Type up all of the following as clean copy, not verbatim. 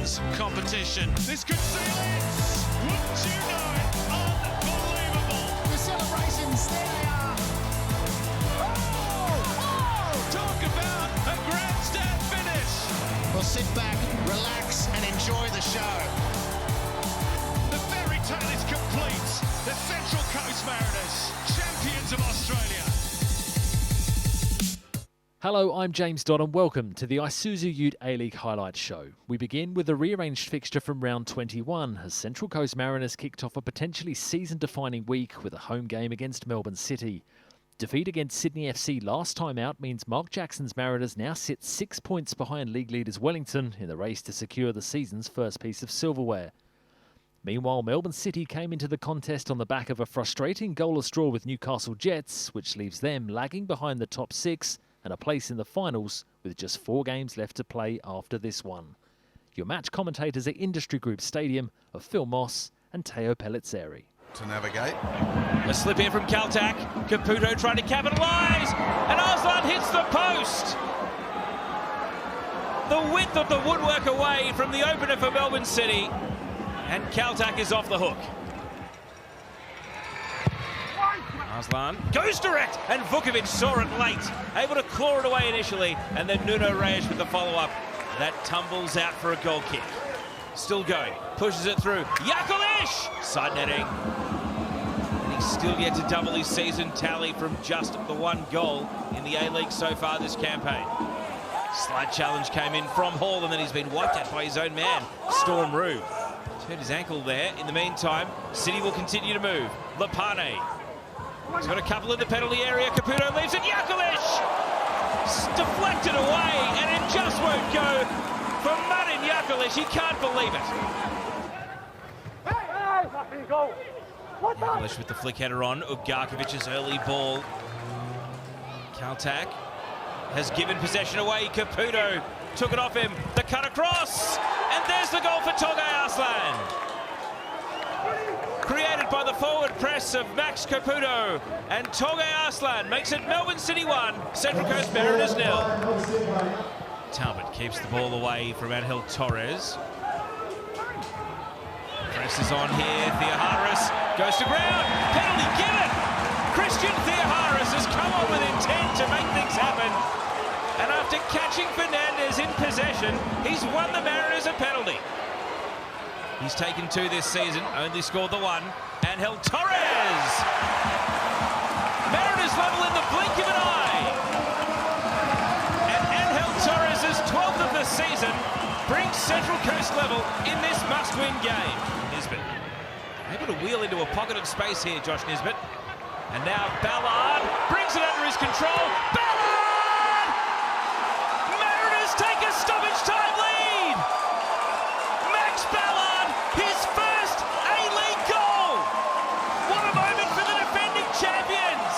Nations competition. This could seal it. Wouldn't you know it? Unbelievable. The celebrations, there they are. Talk about a grandstand finish. Well, sit back, relax, and enjoy the show. The fairy tale is complete. The Central Coast Mariners, champions of Australia. Hello, I'm James Dodd and welcome to the Isuzu UTE A-League highlights show. We begin with a rearranged fixture from round 21 as Central Coast Mariners kicked off a potentially season-defining week with a home game against Melbourne City. Defeat against Sydney FC last time out means Mark Jackson's Mariners now sit 6 points behind league leaders Wellington in the race to secure the season's first piece of silverware. Meanwhile, Melbourne City came into the contest on the back of a frustrating goalless draw with Newcastle Jets, which leaves them lagging behind the top six and a place in the finals with just 4 games left to play after this one. Your match commentators at Industry Group Stadium are Phil Moss and Teo Pellizzeri. To navigate. A slip in from Caltac. Caputo trying to capitalise, and Arslan hits the post. The width of the woodwork away from the opener for Melbourne City, and Caltac is off the hook. Arslan goes direct, and Vukovic saw it late, able to claw it away initially, and then Nuno Reyes with the follow-up. That tumbles out for a goal kick. Still going, pushes it through. Jakalish! Side netting. And he's still yet to double his season tally from just the 1 goal in the A-League so far this campaign. Slide challenge came in from Hall, and then he's been wiped out by his own man, Storm Rube. Turned his ankle there. In the meantime, City will continue to move. Lapane. He's got a couple in the penalty area. Caputo leaves it. Jakalish! Deflected away, and it just won't go for Martin Jakalish. He can't believe it. Jakalish with the flick header on. Ugarkovic's early ball. Caltac has given possession away. Caputo took it off him. The cut across, and there's the goal for Togay Arslan. Created by the forward press of Max Caputo, and Togay Arslan makes it Melbourne City 1, Central Coast Mariners 0. Talbot keeps the ball away from Angel Torres. Presses on here. Theoharis goes to ground. Penalty given. Christian Theoharis has come on with intent to make things happen. And after catching Fernandez in possession, he's won the Mariners a penalty. He's taken 2 this season, only scored the 1. Angel Torres! Mariners level in the blink of an eye. And Angel Torres' 12th of the season brings Central Coast level in this must-win game. Nisbet able to wheel into a pocket of space here, Josh Nisbet. And now Ballard brings it under his control. Ballard! Mariners take a stoppage time lead! Max Ballard, his first A-League goal! What a moment for the defending champions!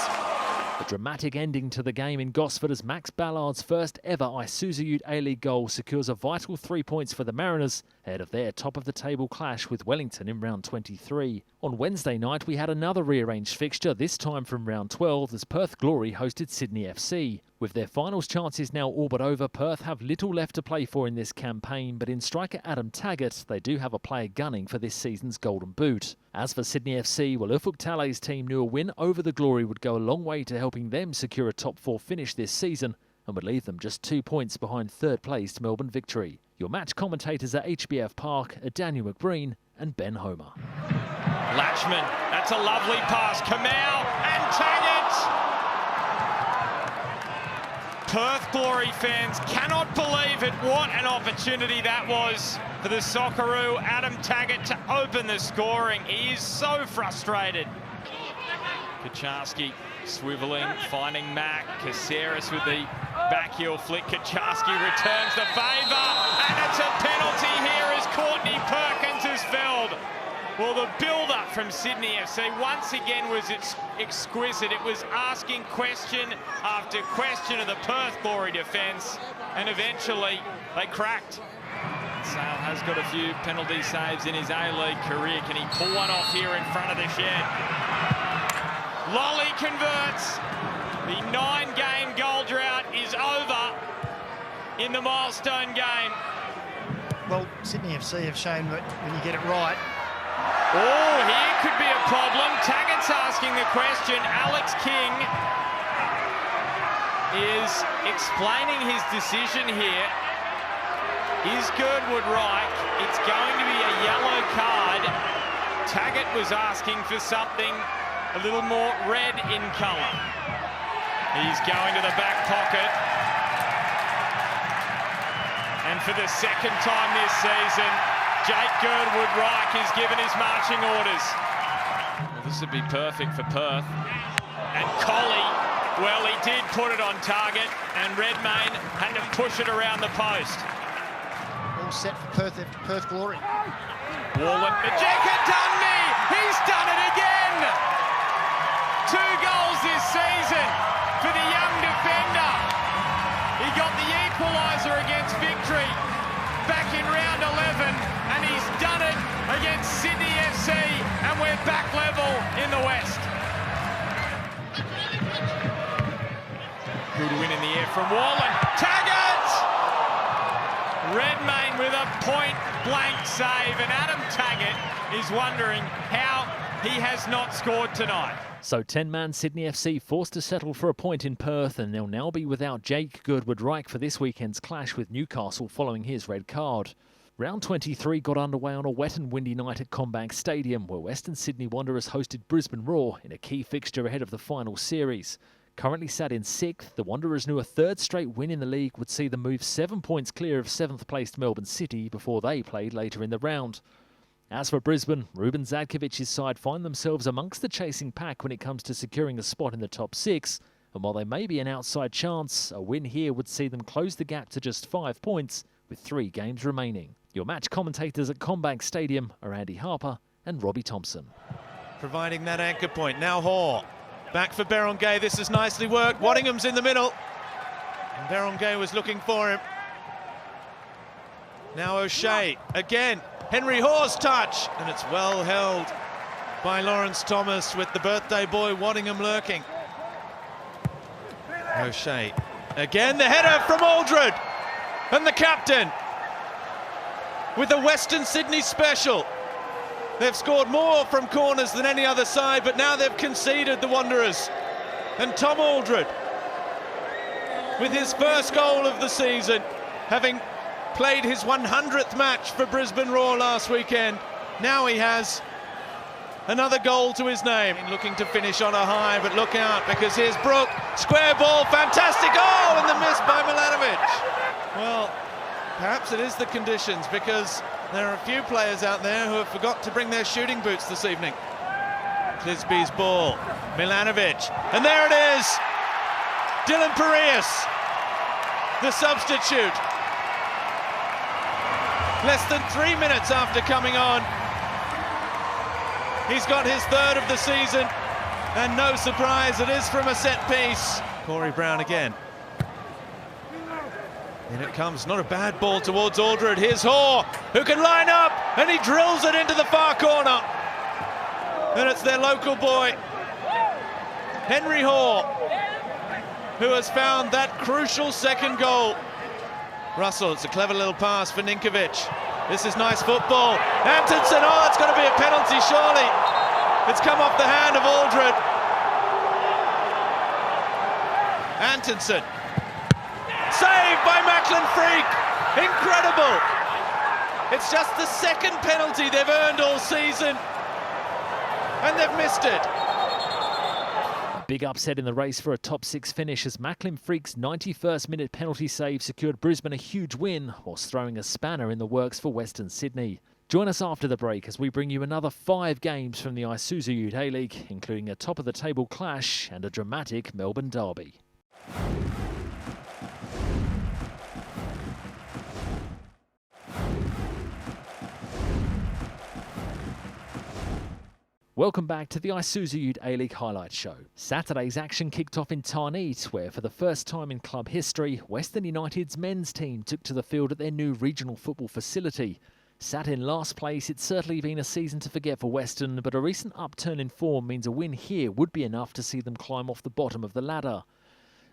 A dramatic ending to the game in Gosford as Max Ballard's first ever Isuzu UTE A-League goal secures a vital 3 points for the Mariners ahead of their top-of-the-table clash with Wellington in round 23. On Wednesday night, we had another rearranged fixture, this time from round 12, as Perth Glory hosted Sydney FC. With their finals chances now all but over, Perth have little left to play for in this campaign, but in striker Adam Taggart, they do have a player gunning for this season's Golden Boot. As for Sydney FC, well, Ufuk Talay's team knew a win over the Glory would go a long way to helping them secure a top 4 finish this season, and would leave them just 2 points behind third-placed Melbourne Victory. Your match commentators at HBF Park are Daniel McBreen and Ben Homer. Latchman, that's a lovely pass. Kamau and Taggart! Perth Glory fans cannot believe it. What an opportunity that was for the Socceroo Adam Taggart to open the scoring. He is so frustrated. Kaczarski swiveling, finding Mac. Caceres with the back heel flick. Kaczarski returns the favour, and it's a penalty here as Courtney Perkins is felled. Well, the build-up from Sydney FC once again was exquisite. It was asking question after question of the Perth Glory defence, and eventually they cracked. Sale has got a few penalty saves in his A-League career. Can he pull one off here in front of the shed? Lolly converts. The 9-game goal drought is over in the milestone game. Well, Sydney FC have shown that when you get it right. Oh, here could be a problem. Taggart's asking the question. Alex King is explaining his decision here. Is Girdwood right? It's going to be a yellow card. Taggart was asking for something a little more red in colour. He's going to the back pocket. And for the second time this season, Jake Girdwood-Reich is given his marching orders. Well, this would be perfect for Perth. And Colley, well, he did put it on target, and Redmayne had to push it around the post. All set for Perth after Perth glory. Wallen, Majeka done me! He's done it again! 2 goals this season for the young defender. He got the equaliser against Victory back in round 11, and he's done it against Sydney FC, and we're back level in the West. Good win in the air from Wallen. Taggart! Redmayne with a point-blank save, and Adam Taggart is wondering how he has not scored tonight. So 10-man Sydney FC forced to settle for a point in Perth, and they'll now be without Jake Girdwood-Reich for this weekend's clash with Newcastle following his red card. Round 23 got underway on a wet and windy night at CommBank Stadium, where Western Sydney Wanderers hosted Brisbane Roar in a key fixture ahead of the final series. Currently sat in 6th, the Wanderers knew a third straight win in the league would see them move 7 points clear of 7th-placed Melbourne City before they played later in the round. As for Brisbane, Ruben Zadkovic's side find themselves amongst the chasing pack when it comes to securing a spot in the top 6, and while they may be an outside chance, a win here would see them close the gap to just 5 points with 3 games remaining. Your match commentators at CommBank Stadium are Andy Harper and Robbie Thompson. Providing that anchor point. Now Hoare. Back for Berengay. This is nicely worked. Waddingham's in the middle. And Berengay was looking for him. Now O'Shea. Again. Henry Hoare's touch. And it's well held by Lawrence Thomas with the birthday boy Waddingham lurking. O'Shea. Again the header from Aldred. And the captain with a Western Sydney special. They've scored more from corners than any other side, but now they've conceded, the Wanderers. And Tom Aldred, with his first goal of the season, having played his 100th match for Brisbane Roar last weekend, now he has another goal to his name. Looking to finish on a high, but look out, because here's Brook. Square ball, fantastic. Oh, and the miss by Milanovic. Well, perhaps it is the conditions, because there are a few players out there who have forgot to bring their shooting boots this evening. Clisby's ball, Milanovic, and there it is! Dylan Parias, the substitute. Less than 3 minutes after coming on. He's got his 3rd of the season, and no surprise, it is from a set piece. Corey Brown again. In it comes, not a bad ball towards Aldred. Here's Hoare, who can line up, and he drills it into the far corner. And it's their local boy, Henry Hoare, who has found that crucial second goal. Russell, it's a clever little pass for Ninkovic. This is nice football. Antonsen, oh, it's going to be a penalty, surely. It's come off the hand of Aldred. Antonsen. Saved by Macklin Freak. Incredible. It's just the second penalty they've earned all season, and they've missed it. Big upset in the race for a top 6 finish as Macklin Freak's 91st minute penalty save secured Brisbane a huge win, whilst throwing a spanner in the works for Western Sydney. Join us after the break as we bring you another 5 games from the Isuzu UTE A-League, including a top-of-the-table clash and a dramatic Melbourne derby. Welcome back to the Isuzu UTE A-League Highlights Show. Saturday's action kicked off in Tarneit, where for the first time in club history, Western United's men's team took to the field at their new regional football facility. Sat in last place, it's certainly been a season to forget for Western, but a recent upturn in form means a win here would be enough to see them climb off the bottom of the ladder.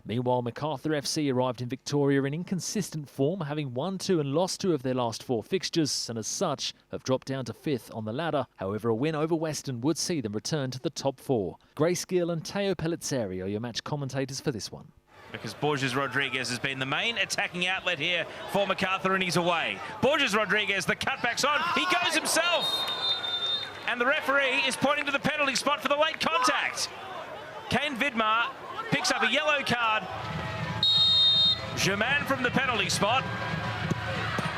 Meanwhile, MacArthur FC arrived in Victoria in inconsistent form, having won 2 and lost 2 of their last 4 fixtures, and as such have dropped down to 5th on the ladder. However, a win over Western would see them return to the top 4. Grace Gill and Teo Pellizzeri are your match commentators for this one. Because Borges Rodriguez has been the main attacking outlet here for MacArthur, and he's away. Borges Rodriguez, the cutback's on, he goes himself! And the referee is pointing to the penalty spot for the late contact. Kane Vidmar picks up a yellow card. Germain from the penalty spot.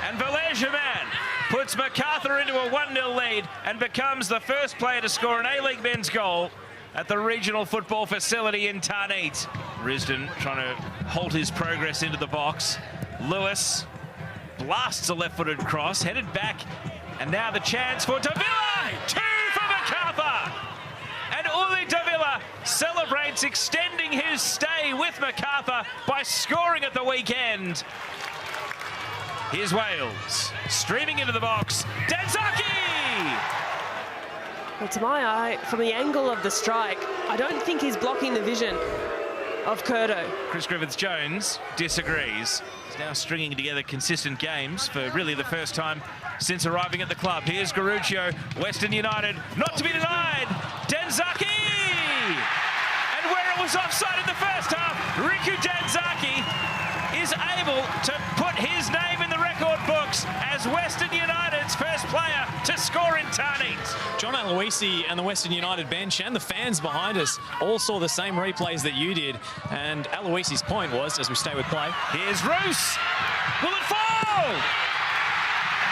And Valère Germain puts MacArthur into a 1-0 lead and becomes the first player to score an A-League men's goal at the regional football facility in Tarneit. Risdon trying to halt his progress into the box. Lewis blasts a left-footed cross, headed back, and now the chance for Davila! 2 for MacArthur! And Uli Davila celebrates extending his stay with MacArthur by scoring at the weekend. Here's Wales, streaming into the box, Danzaki! Well, to my eye, from the angle of the strike, I don't think he's blocking the vision of Curto. Chris Griffiths-Jones disagrees. He's now stringing together consistent games for really the first time since arriving at the club. Here's Garuccio, Western United, not to be denied, Danzaki! And where it was offside in the first half, Riku Danzaki is able to put his name in the record books as Western United's first player to score in Tarneit. John Aloisi and the Western United bench and the fans behind us all saw the same replays that you did, and Aloisi's point was, as we stay with play, here's Roos. Will it fall?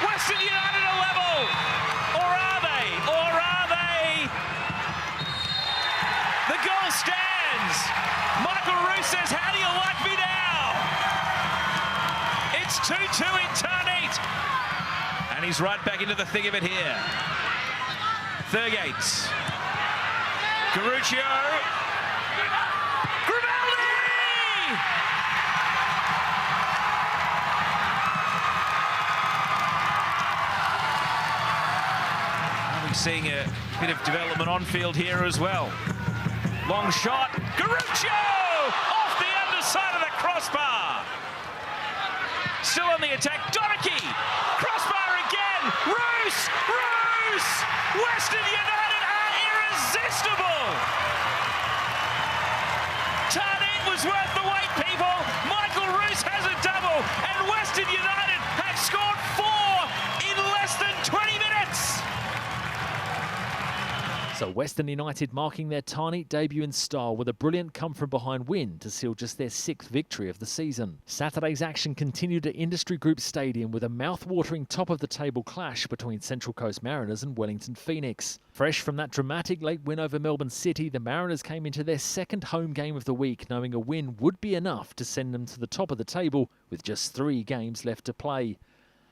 Western United are level. Or are they? Or are they? The goal stands. Michael Roos says, how do you like me now? It's 2-2 in Tarneit. And he's right back into the thick of it here. Thurgates. Garuccio. Grimaldi! We're seeing a bit of development on field here as well. Long shot. Garuccio! Off the underside of the crossbar. Still on the attack. Donachie! Crossbar again! Roos! Roos! Western United are irresistible! Tarneit was worth the wait, people! Michael Roos has a double, and Western United have scored 4 in less than 20 minutes! So Western United marking their Tarneit debut in style with a brilliant come-from-behind win to seal just their 6th victory of the season. Saturday's action continued at Industry Group Stadium with a mouth-watering top-of-the-table clash between Central Coast Mariners and Wellington Phoenix. Fresh from that dramatic late win over Melbourne City, the Mariners came into their 2nd home game of the week, knowing a win would be enough to send them to the top of the table with just 3 games left to play.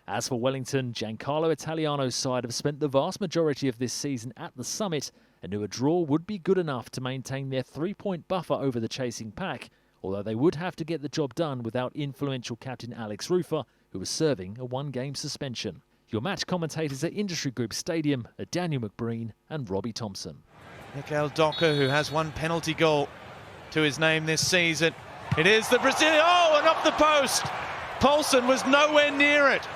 As for Wellington, Giancarlo Italiano's side have spent the vast majority of this season at the summit and knew a draw would be good enough to maintain their 3-point buffer over the chasing pack, although they would have to get the job done without influential captain Alex Rufer, who was serving a 1-game suspension. Your match commentators at Industry Group Stadium are Daniel McBreen and Robbie Thompson. Mikael Docker, who has 1 penalty goal to his name this season. It is the Brazilian, oh, and off the post. Paulson was nowhere near it.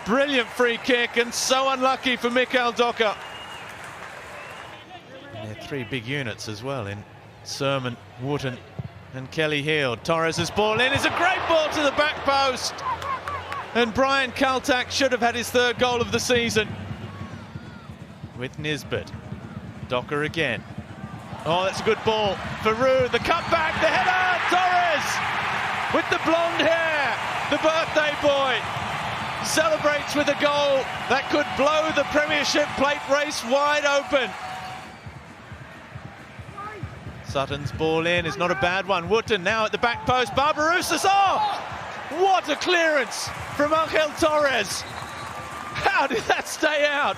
Brilliant free kick, and so unlucky for Mikael Docker. They're 3 big units as well in Sermon, Wooten and Kelly Hill. Torres' ball in is a great ball to the back post. And Brian Kaltak should have had his 3rd goal of the season. With Nisbet. Docker again. Oh, that's a good ball. Farouk, the cutback, the header, Torres! With the blonde hair, the birthday boy. Celebrates with a goal that could blow the Premiership plate race wide open. Sutton's ball in is not a bad one. Wooten now at the back post. Barbarouses, oh! What a clearance from Angel Torres. How did that stay out?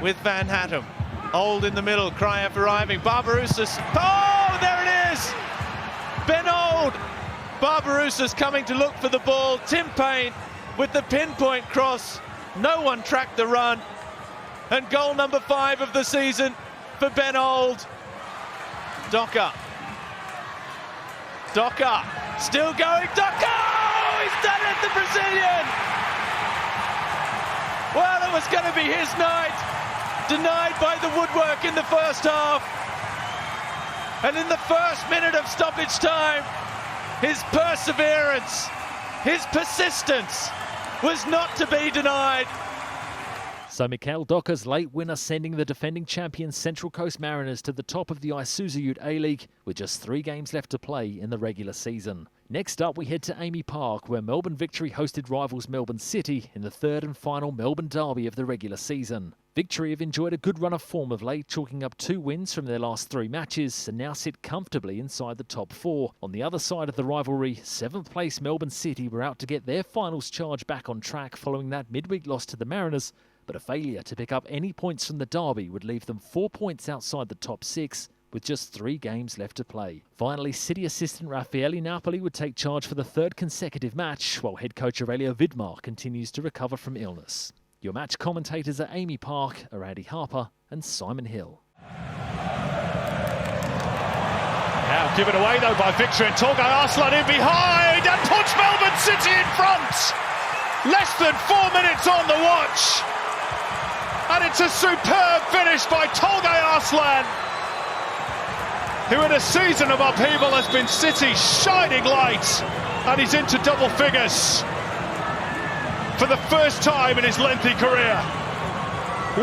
With Van Hattem. Old in the middle, Krieff arriving. Barbarouses, oh, there it is! Ben Old. Barbarouses coming to look for the ball. Tim Payne with the pinpoint cross. No one tracked the run. And goal number 5 of the season for Ben Old. Docker Docker, still going, Docker! Oh, he's done it, the Brazilian! Well, it was going to be his night. Denied by the woodwork in the first half. And in the first minute of stoppage time, his perseverance, his persistence was not to be denied. So Mikael Docker's late winner sending the defending champions Central Coast Mariners to the top of the Isuzu UTE A-League with just 3 games left to play in the regular season. Next up, we head to Amy Park, where Melbourne Victory hosted rivals Melbourne City in the third and final Melbourne derby of the regular season. Victory have enjoyed a good run of form of late, chalking up 2 wins from their last 3 matches and now sit comfortably inside the top 4. On the other side of the rivalry, 7th place Melbourne City were out to get their finals charge back on track following that midweek loss to the Mariners, but a failure to pick up any points from the derby would leave them 4 points outside the top 6, with just 3 games left to play. Finally, City assistant Raffaele Napoli would take charge for the 3rd consecutive match, while head coach Aurelio Vidmar continues to recover from illness. Your match commentators are Amy Park, Andy Harper and Simon Hill. Now given away though by Victor and Tolga Arslan in behind and puts Melbourne City in front. Less than 4 minutes on the watch. And it's a superb finish by Tolga Arslan, who in a season of upheaval has been City's shining light, and he's into double figures for the first time in his lengthy career.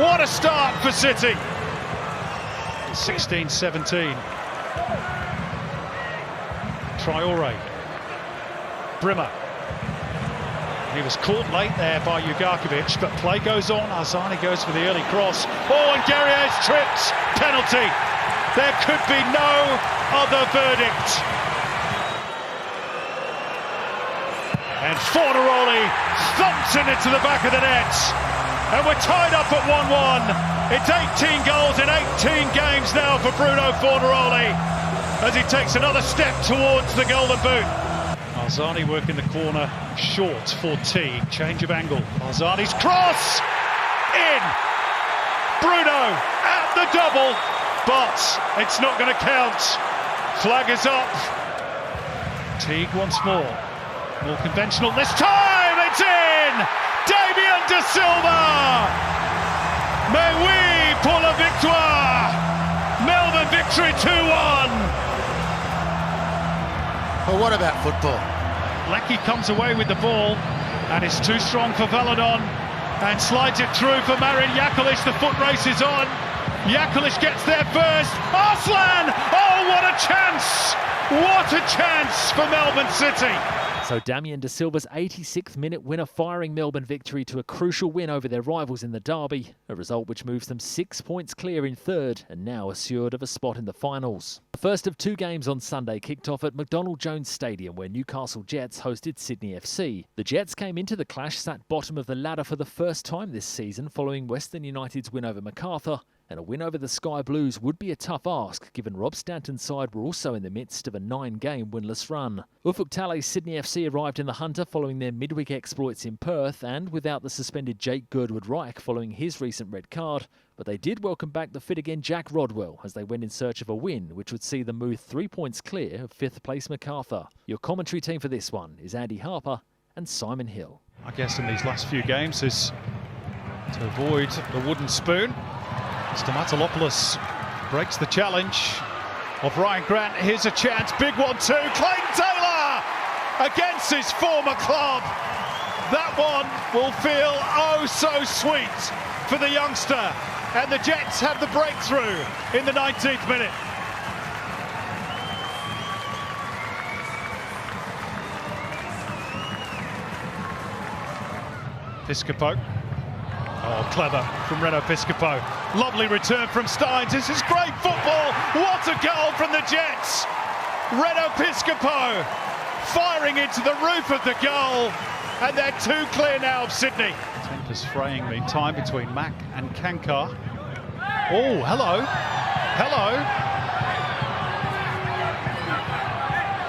What a start for City. 16-17. Traore. Brimmer. He was caught late there by Ugarkovic, but play goes on. Arzani goes for the early cross. Oh, and Guerrier's tripped. Penalty. There could be no other verdict. And Fornaroli thumps it into the back of the net. And we're tied up at 1-1. It's 18 goals in 18 games now for Bruno Fornaroli as he takes another step towards the Golden Boot. Arzani working the corner short for T. Change of angle. Arzani's cross! In! Bruno at the double, but it's not going to count. Flag is up. Teague once more. More conventional this time, it's in! Damien De Silva! Mais oui, pour la victoire! Melbourne Victory 2-1! But what about football? Lecky comes away with the ball and it's too strong for Veladon and slides it through for Marin Jakolic. The foot race is on. Jakolic gets there first. Arslan! Oh, what a chance! What a chance for Melbourne City! So Damien De Silva's 86th minute winner firing Melbourne Victory to a crucial win over their rivals in the derby, a result which moves them 6 points clear in 3rd and now assured of a spot in the finals. The first of 2 games on Sunday kicked off at McDonald Jones Stadium, where Newcastle Jets hosted Sydney FC. The Jets came into the clash sat bottom of the ladder for the first time this season following Western United's win over MacArthur, and a win over the Sky Blues would be a tough ask, given Rob Stanton's side were also in the midst of a 9-game winless run. Ufuk Talay's Sydney FC arrived in the Hunter following their midweek exploits in Perth, and without the suspended Jake Girdwood-Reich following his recent red card, but they did welcome back the fit-again Jack Rodwell as they went in search of a win, which would see them move 3 points clear of 5th place MacArthur. Your commentary team for this one is Andy Harper and Simon Hill. I guess in these last few games is to avoid the wooden spoon. Stamatolopoulos breaks the challenge of Ryan Grant. Here's a chance, big 1-2. Clayton Taylor against his former club. That one will feel oh so sweet for the youngster. And the Jets have the breakthrough in the 19th minute. Piscopo. Oh, clever from Reno Piscopo. Lovely return from Steins. This is great football. What a goal from the Jets. Reno Piscopo firing into the roof of the goal. And they're 2 clear now of Sydney. Tempers fraying meantime between Mack and Kankar. Oh, hello. Hello.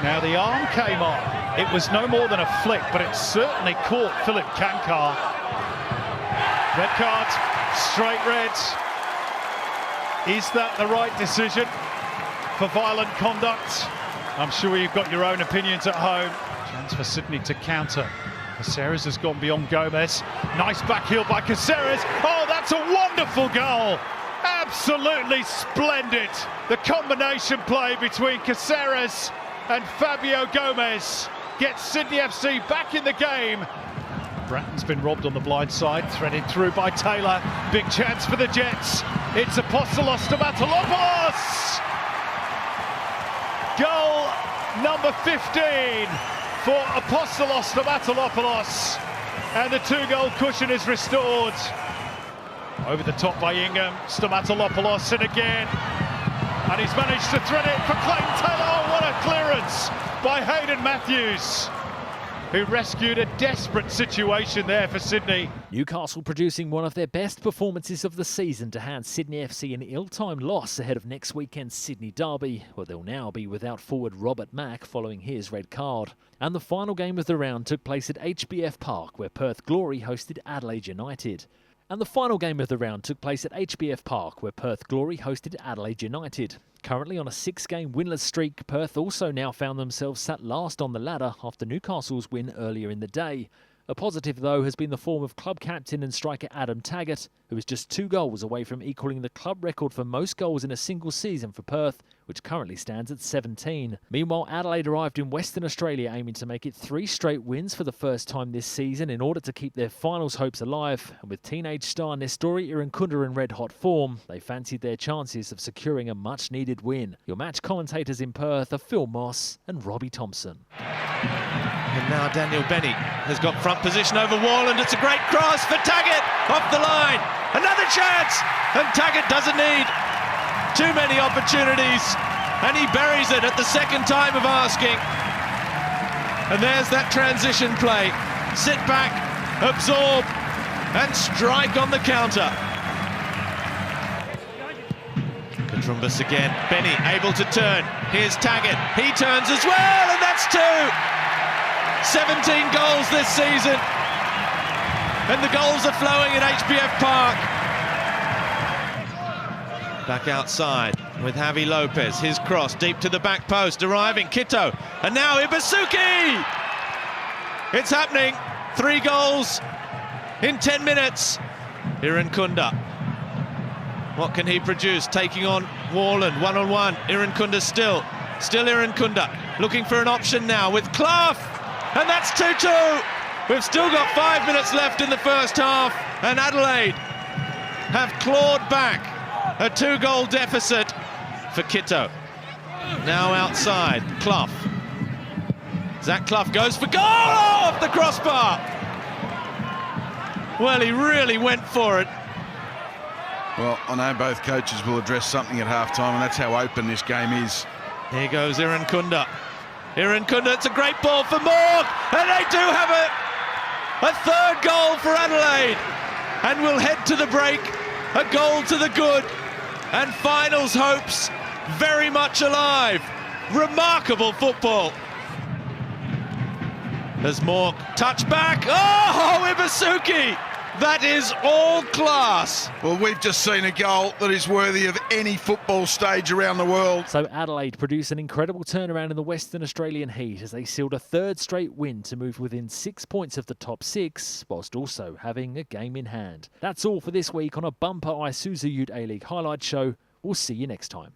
Now the arm came on. It was no more than a flick, but it certainly caught Philip Kankar. Red card, straight red. Is that the right decision for violent conduct? I'm sure you've got your own opinions at home. Chance for Sydney to counter. Caceres has gone beyond Gomez. Nice back heel by Caceres. Oh, that's a wonderful goal. Absolutely splendid. The combination play between Caceres and Fabio Gomez gets Sydney FC back in the game. Bratton's been robbed on the blind side, threaded through by Taylor. Big chance for the Jets. It's Apostolos to Matalopoulos. Goal number 15 for Apostolos to Matalopoulos. And the 2-goal cushion is restored. Over the top by Ingham, Stamatolopoulos, and again. And he's managed to thread it for Clayton Taylor. Oh, what a clearance by Hayden Matthews, who rescued a desperate situation there for Sydney. Newcastle producing one of their best performances of the season to hand Sydney FC an ill-timed loss ahead of next weekend's Sydney derby, where they'll now be without forward Robert Mack following his red card. And the final game of the round took place at HBF Park, where Perth Glory hosted Adelaide United. And the final game of the round took place at HBF Park, where Perth Glory hosted Adelaide United. Currently on a 6-game winless streak, Perth also now found themselves sat last on the ladder after Newcastle's win earlier in the day. A positive, though, has been the form of club captain and striker Adam Taggart, who is just 2 goals away from equalling the club record for most goals in a single season for Perth, which currently stands at 17. Meanwhile, Adelaide arrived in Western Australia aiming to make it 3 straight wins for the first time this season in order to keep their finals hopes alive. And with teenage star Nestori Irankunda in red-hot form, they fancied their chances of securing a much-needed win. Your match commentators in Perth are Phil Moss and Robbie Thompson. And now Daniel Benny has got front position over Warland. It's a great cross for Taggart off the line. Another chance, and Taggart doesn't need too many opportunities, and he buries it at the second time of asking. And there's that transition play. Sit back, absorb, and strike on the counter. Katrumbas again. Benny able to turn. Here's Taggart. He turns as well, and that's 2. 17 goals this season, and the goals are flowing at HBF Park. Back outside with Javi Lopez, his cross deep to the back post, arriving Kito, and now Ibasuki! It's happening, 3 goals in 10 minutes. Irankunda, what can he produce? Taking on Warland, one-on-one. Irankunda still Irankunda, looking for an option now with Clough. And that's 2-2. We've still got 5 minutes left in the first half, and Adelaide have clawed back a 2-goal deficit for Kito. Now outside, Clough. Zach Clough goes for goal off the crossbar. Well, he really went for it. Well, I know both coaches will address something at half-time, and that's how open this game is. Here goes Irankunda. Irankunda, it's a great ball for Morg, and they do have a 3rd goal for Adelaide. And we'll head to the break, a goal to the good, and finals hopes very much alive. Remarkable football. There's Morg, touch back, oh, Ibasuki! That is all class. Well, we've just seen a goal that is worthy of any football stage around the world. So Adelaide produced an incredible turnaround in the Western Australian heat as they sealed a 3rd straight win to move within 6 points of the top 6, whilst also having a game in hand. That's all for this week on a bumper Isuzu UTE A-League highlight show. We'll see you next time.